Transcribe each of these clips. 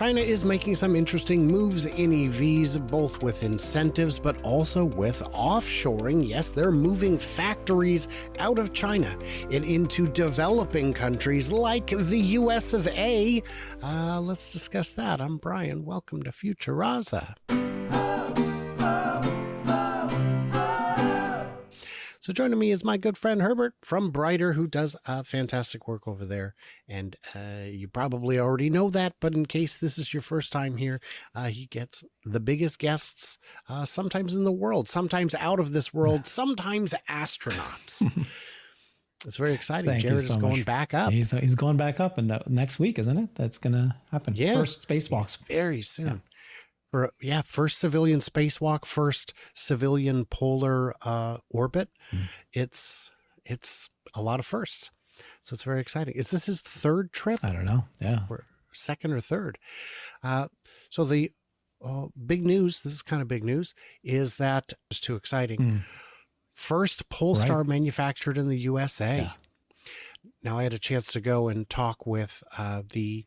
China is making some interesting moves in EVs, both with incentives but also with offshoring. Yes, they're moving factories out of China and into developing countries like the US of A. Let's discuss that. I'm Brian. Welcome to Futuraza. So joining me is my good friend Herbert from Brighter, who does fantastic work over there. And you probably already know that, but in case this is your first time here, he gets the biggest guests, sometimes in the world, sometimes out of this world, sometimes astronauts. It's very exciting. Jared is going back up. He's going back up, and next week, isn't it? That's going to happen. Yeah. First spacewalks. Very soon. Yeah. First civilian spacewalk, first civilian polar orbit. It's a lot of firsts. So it's very exciting. Is this his third trip? I don't know. Yeah. Or second or third. So the big news, this is kind of big news, is that it's too exciting. First Polestar manufactured in the USA. Yeah. Now, I had a chance to go and talk with the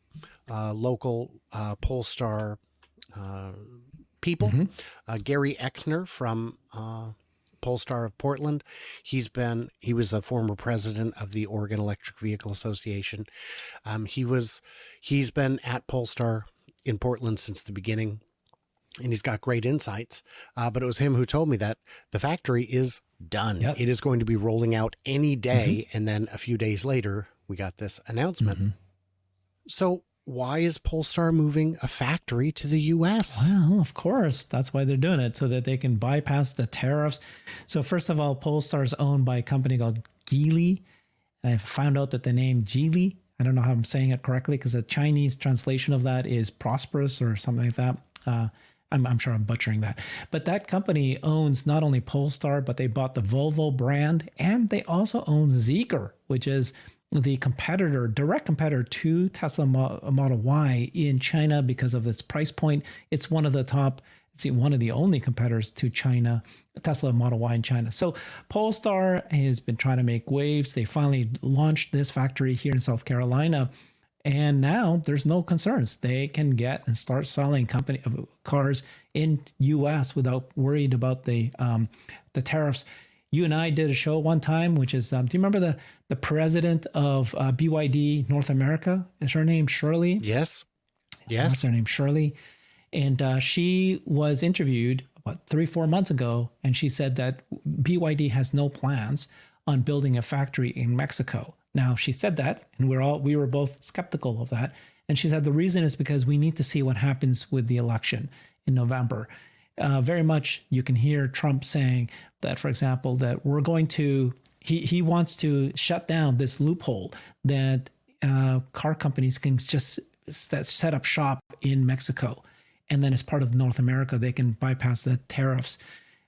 local Polestar people. Gary Eckner from Polestar of Portland. He was a former president of the Oregon Electric Vehicle Association. He's been at Polestar in Portland since the beginning, and he's got great insights. But it was him who told me that the factory is done. Yep. It is going to be rolling out any day. And then a few days later, we got this announcement. So why is Polestar moving a factory to the U.S.? Well, of course. That's why they're doing it, so that they can bypass the tariffs. So first of all, Polestar is owned by a company called Geely. And I found out that the name Geely, I don't know how I'm saying it correctly, because the Chinese translation of that is prosperous or something like that. I'm sure I'm butchering that. But that company owns not only Polestar, but they bought the Volvo brand, and they also own Zeekr, which is the direct competitor to Tesla Model Y in China because of its price point. It's one of the only competitors to China, Tesla Model Y in China. So Polestar has been trying to make waves. They finally launched this factory here in South Carolina, and now there's no concerns. They can get and start selling cars in U.S. without worried about the tariffs. You and I did a show one time, which is, do you remember the president of BYD North America? Is her name Shirley? Yes. What's her name? Shirley. And she was interviewed about 3-4 months ago, and she said that BYD has no plans on building a factory in Mexico. Now, she said that, and we were both skeptical of that. And she said the reason is because we need to see what happens with the election in November. Very much you can hear Trump saying that, for example, that we're going to, he wants to shut down this loophole that car companies can just set up shop in Mexico. And then as part of North America, they can bypass the tariffs.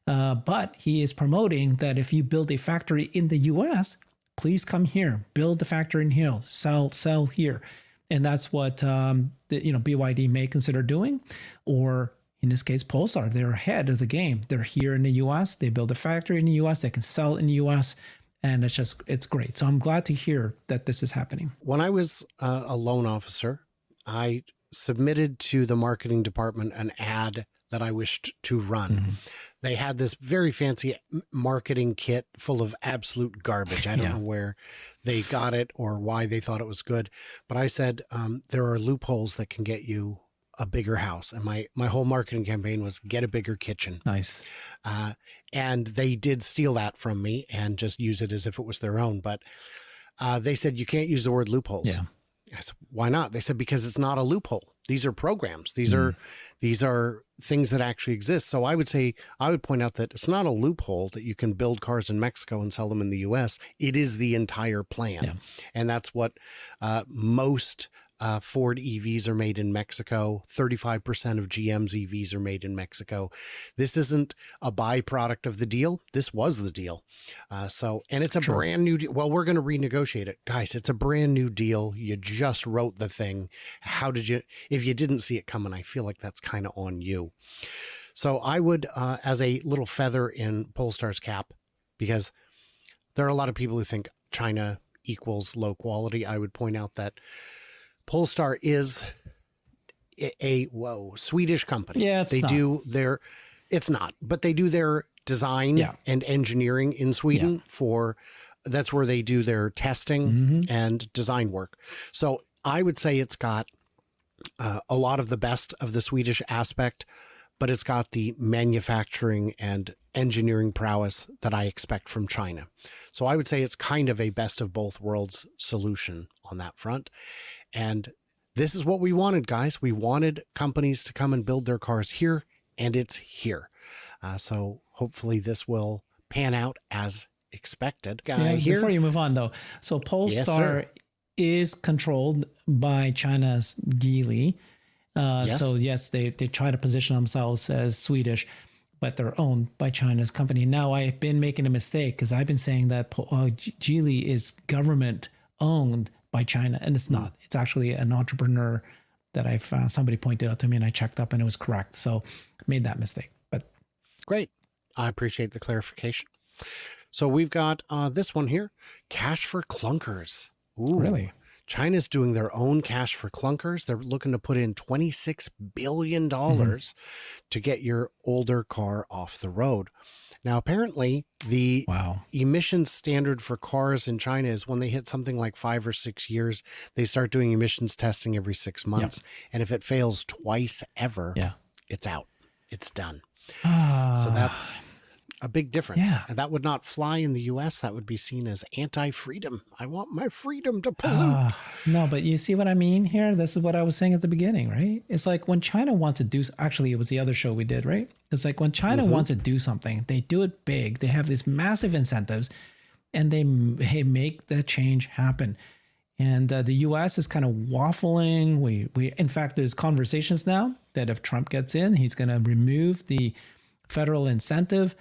But he is promoting that if you build a factory in the U.S., please come here, build the factory in here, sell here. And that's what BYD may consider doing, or in this case, Polestar. They're ahead of the game. They're here in the U.S. They build a factory in the U.S. They can sell in the U.S. And it's great. So I'm glad to hear that this is happening. When I was a loan officer, I submitted to the marketing department an ad that I wished to run. They had this very fancy marketing kit full of absolute garbage. I don't know where they got it or why they thought it was good. But I said, there are loopholes that can get you a bigger house. And my whole marketing campaign was get a bigger kitchen. Nice. And they did steal that from me and just use it as if it was their own. But they said, you can't use the word loopholes. Yeah. I said, why not? They said, because it's not a loophole. These are programs. These are things that actually exist. So I would point out that it's not a loophole that you can build cars in Mexico and sell them in the US. It is the entire plan. Yeah. And that's what most Ford EVs are made in Mexico. 35% of GM's EVs are made in Mexico. This isn't a byproduct of the deal. This was the deal. And it's a brand new deal. Well, we're going to renegotiate it. Guys, it's a brand new deal. You just wrote the thing. If you didn't see it coming, I feel like that's kind of on you. So I would, as a little feather in Polestar's cap, because there are a lot of people who think China equals low quality, I would point out that Polestar is a Swedish company. Yeah, it's they not. do their, it's not, but they do their design Yeah. and engineering in Sweden that's where they do their testing and design work. So I would say it's got a lot of the best of the Swedish aspect, but it's got the manufacturing and engineering prowess that I expect from China. So I would say it's kind of a best of both worlds solution on that front. And this is what we wanted, guys. We wanted companies to come and build their cars here, and it's here. So hopefully this will pan out as expected. Before you move on, though, so Polestar is controlled by China's Geely. So yes, they try to position themselves as Swedish, but they're owned by China's company. Now I've been making a mistake because I've been saying that Geely is government owned by China, and it's not. It's actually an entrepreneur that I've somebody pointed out to me, and I checked up, and it was correct. So I made that mistake. But great, I appreciate the clarification. So we've got this one here, cash for clunkers. Ooh. Really? China's doing their own cash for clunkers. They're looking to put in $26 billion to get your older car off the road. Now, apparently, the emissions standard for cars in China is when they hit something like 5 or 6 years, they start doing emissions testing every 6 months. And if it fails twice ever, it's out. It's done. So that's a big difference. And that would not fly in the US. That would be seen as anti-freedom. I want my freedom to pollute. No, but you see what I mean here? This is what I was saying at the beginning, right? It's like when China wants to do, actually, it was the other show we did, right? It's like when China wants to do something, they do it big. They have these massive incentives and they make the change happen. And the US is kind of waffling. We in fact, there's conversations now that if Trump gets in, he's going to remove the federal incentive.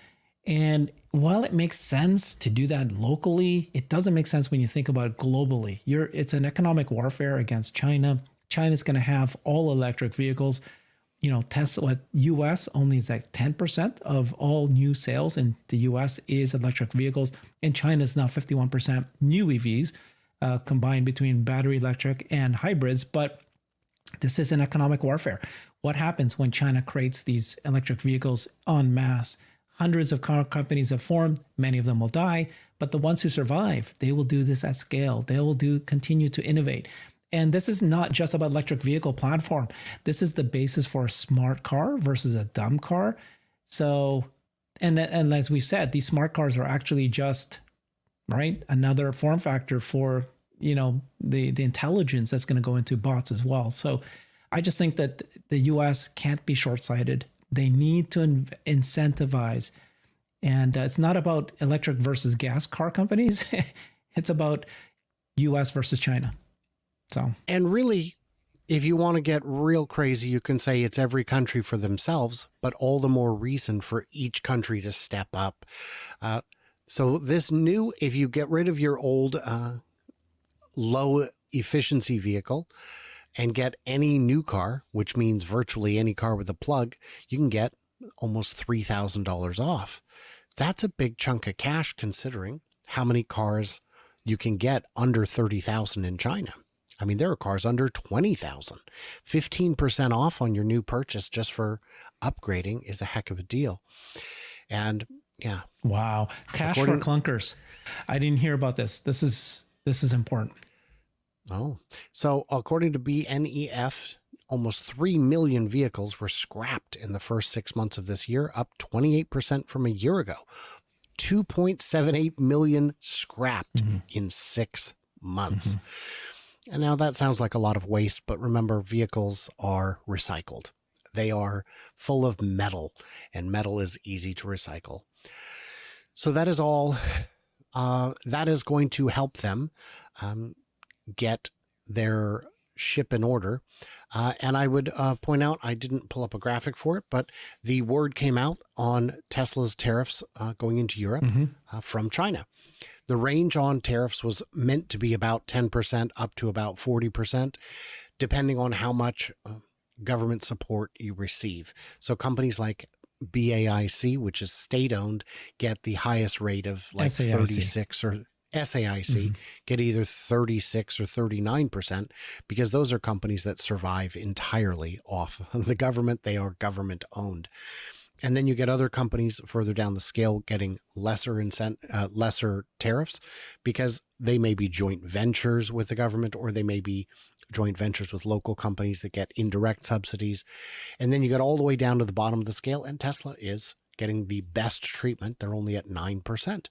And while it makes sense to do that locally, it doesn't make sense when you think about it globally. It's an economic warfare against China. China's going to have all electric vehicles. You know, Tesla, US only is like 10% of all new sales in the US is electric vehicles. And China is now 51% new EVs combined between battery electric and hybrids. But this is an economic warfare. What happens when China creates these electric vehicles en masse? Hundreds of car companies have formed. Many of them will die, but the ones who survive, they will do this at scale. They will continue to innovate. And this is not just about electric vehicle platform. This is the basis for a smart car versus a dumb car. So, and as we've said, these smart cars are actually just, right, another form factor for, you know, the intelligence that's going to go into bots as well. So I just think that the US can't be short-sighted. They need to incentivize. And it's not about electric versus gas car companies. It's about US versus China. So, and really, if you want to get real crazy, you can say it's every country for themselves, but all the more reason for each country to step up. So this new, if you get rid of your old low efficiency vehicle, and get any new car, which means virtually any car with a plug, you can get almost $3,000 off. That's a big chunk of cash considering how many cars you can get under 30,000 in China. I mean, there are cars under 20,000. 15% off on your new purchase just for upgrading is a heck of a deal. And yeah. Wow. Cash for clunkers. I didn't hear about this. This is important. Oh, so according to BNEF, almost 3 million vehicles were scrapped in the first 6 months of this year, up 28% from a year ago. 2.78 million scrapped in 6 months. And now that sounds like a lot of waste, but remember, vehicles are recycled. They are full of metal, and metal is easy to recycle. So that is all. That is going to help them get their ship in order. And I would point out, I didn't pull up a graphic for it, but the word came out on Tesla's tariffs going into Europe from China. The range on tariffs was meant to be about 10% up to about 40%, depending on how much government support you receive. So companies like BAIC, which is state-owned, get the highest rate of like SAIC. 36 or SAIC get either 36 or 39%, because those are companies that survive entirely off the government. They are government owned. And then you get other companies further down the scale getting lesser tariffs, because they may be joint ventures with the government, or they may be joint ventures with local companies that get indirect subsidies. And then you get all the way down to the bottom of the scale, and Tesla is getting the best treatment. They're only at 9%.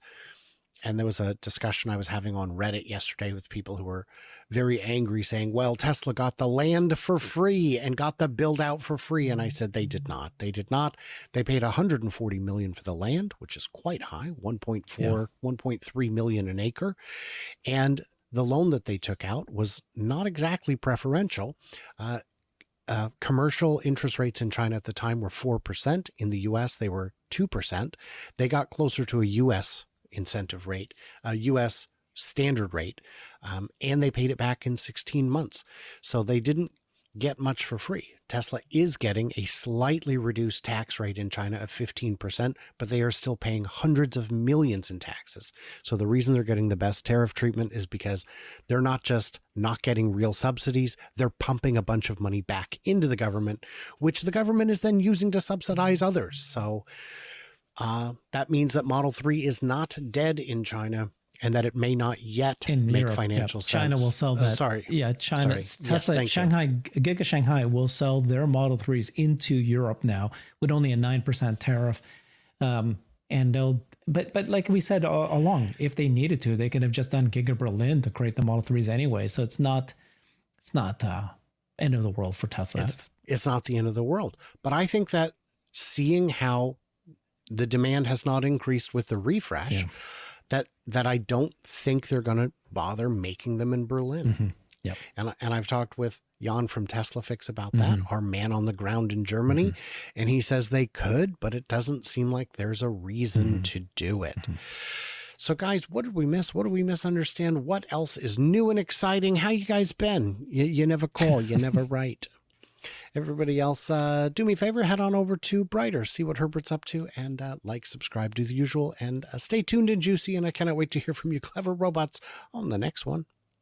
And there was a discussion I was having on Reddit yesterday with people who were very angry, saying, well, Tesla got the land for free and got the build out for free. And I said, they did not. They did not. They paid $140 million for the land, which is quite high, 1.3 million an acre. And the loan that they took out was not exactly preferential. Commercial interest rates in China at the time were 4%. In the US, they were 2%. They got closer to a US incentive rate, a U.S. standard rate, and they paid it back in 16 months. So they didn't get much for free. Tesla is getting a slightly reduced tax rate in China of 15%, but they are still paying hundreds of millions in taxes. So the reason they're getting the best tariff treatment is because they're not just not getting real subsidies, they're pumping a bunch of money back into the government, which the government is then using to subsidize others. So that means that Model 3 is not dead in China, and that it may not yet make Europe, financial sense. China will sell that. China. Tesla, yes, Shanghai, Giga Shanghai will sell their Model 3s into Europe now with only a 9% tariff. And they'll, but like we said all along, if they needed to, they could have just done Giga Berlin to create the Model 3s anyway. So it's not end of the world for Tesla. It's not the end of the world. But I think that seeing how the demand has not increased with the refresh, that I don't think they're going to bother making them in Berlin. Yep. And I've talked with Jan from Tesla Fix about that, our man on the ground in Germany, and he says they could, but it doesn't seem like there's a reason to do it. So guys, what did we miss? What did we misunderstand? What else is new and exciting? How you guys been? You never call, you never write. Everybody else, do me a favor, head on over to Brighter, see what Herbert's up to, and like, subscribe, do the usual, and stay tuned and juicy, and I cannot wait to hear from you clever robots on the next one.